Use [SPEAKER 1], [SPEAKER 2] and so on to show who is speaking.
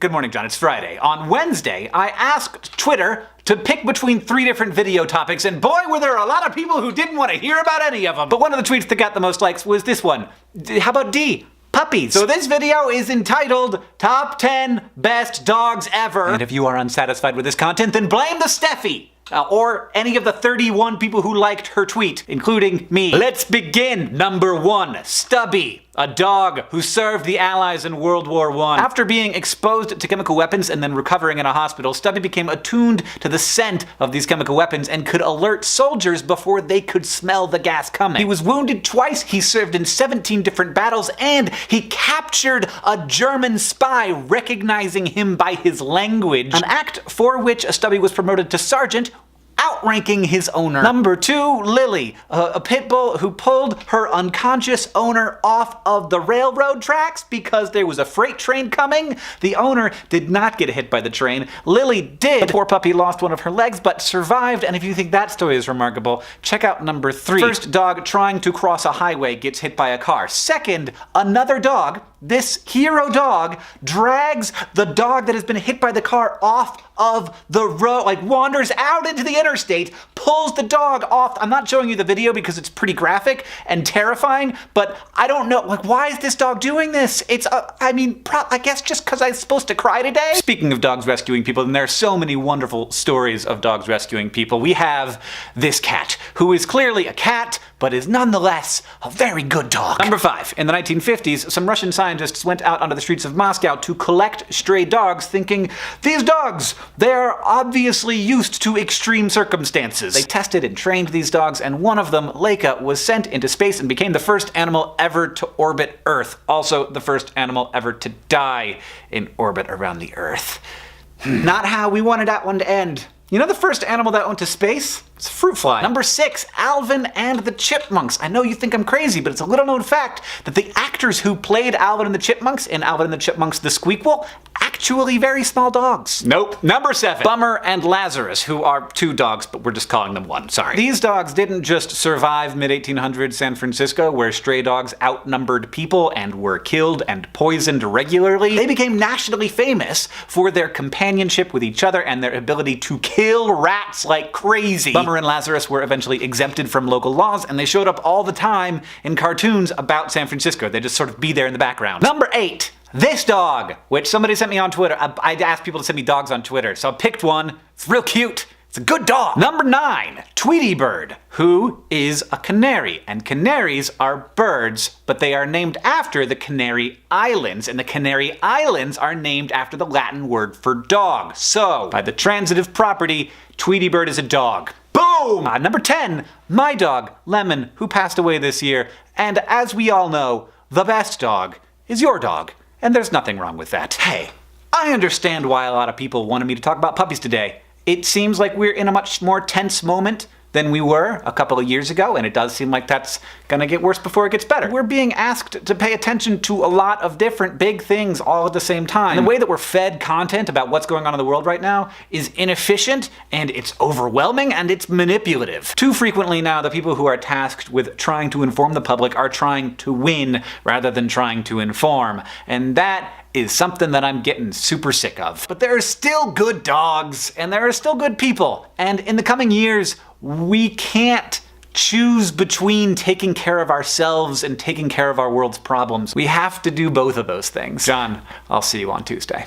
[SPEAKER 1] Good morning, John. It's Friday. On Wednesday, I asked Twitter to pick between 3 different video topics, and boy, were there a lot of people who didn't want to hear about any of them. But one of the tweets that got the most likes was this one. How about D? Puppies. So this video is entitled Top 10 Best Dogs Ever. And if you are unsatisfied with this content, then blame the Steffi. Or any of the 31 people who liked her tweet, including me. Let's begin! Number 1, Stubby, a dog who served the Allies in World War I. After being exposed to chemical weapons and then recovering in a hospital, Stubby became attuned to the scent of these chemical weapons and could alert soldiers before they could smell the gas coming. He was wounded twice, he served in 17 different battles, and he captured a German spy, recognizing him by his language. An act for which Stubby was promoted to sergeant, outranking his owner. Number 2, Lily, a pit bull who pulled her unconscious owner off of the railroad tracks because there was a freight train coming. The owner did not get hit by the train. Lily did. The poor puppy lost one of her legs but survived, and if you think that story is remarkable, check out number 3. First dog trying to cross a highway gets hit by a car. Second, another dog, this hero dog, drags the dog that has been hit by the car off of the road, like wanders out into the interstate, pulls the dog off. I'm not showing you the video because it's pretty graphic and terrifying, but I don't know, like, why is this dog doing this? It's, I guess just because I'm supposed to cry today? Speaking of dogs rescuing people, and there are so many wonderful stories of dogs rescuing people, we have this cat, who is clearly a cat, but is nonetheless a very good dog. Number 5. In the 1950s, some Russian scientists went out onto the streets of Moscow to collect stray dogs, thinking, these dogs, they're obviously used to extreme circumstances. They tested and trained these dogs, and one of them, Leica, was sent into space and became the first animal ever to orbit Earth. Also, the first animal ever to die in orbit around the Earth. Not how we wanted that one to end. You know the first animal that went to space? It's a fruit fly. Number 6, Alvin and the Chipmunks. I know you think I'm crazy, but it's a little known fact that the actors who played Alvin and the Chipmunks in Alvin and the Chipmunks The Squeakquel, actually very small dogs. Nope. Number 7, Bummer and Lazarus, who are 2 dogs, but we're just calling them 1, sorry. These dogs didn't just survive mid-1800s San Francisco, where stray dogs outnumbered people and were killed and poisoned regularly. They became nationally famous for their companionship with each other and their ability to kill rats like crazy. Bummer and Lazarus were eventually exempted from local laws, and they showed up all the time in cartoons about San Francisco. They just sort of be there in the background. Number 8, this dog, which somebody sent me on Twitter. I asked people to send me dogs on Twitter, so I picked one. It's real cute. It's a good dog. Number 9, Tweety Bird, who is a canary. And canaries are birds, but they are named after the Canary Islands, and the Canary Islands are named after the Latin word for dog. So, by the transitive property, Tweety Bird is a dog. Boom! Number 10, my dog, Lemon, who passed away this year. And as we all know, the best dog is your dog. And there's nothing wrong with that. Hey, I understand why a lot of people wanted me to talk about puppies today. It seems like we're in a much more tense moment than we were a couple of years ago, and it does seem like that's gonna get worse before it gets better. We're being asked to pay attention to a lot of different big things all at the same time. And the way that we're fed content about what's going on in the world right now is inefficient, and it's overwhelming, and it's manipulative. Too frequently now, the people who are tasked with trying to inform the public are trying to win rather than trying to inform. And that is something that I'm getting super sick of. But there are still good dogs, and there are still good people. And in the coming years, we can't choose between taking care of ourselves and taking care of our world's problems. We have to do both of those things. John, I'll see you on Tuesday.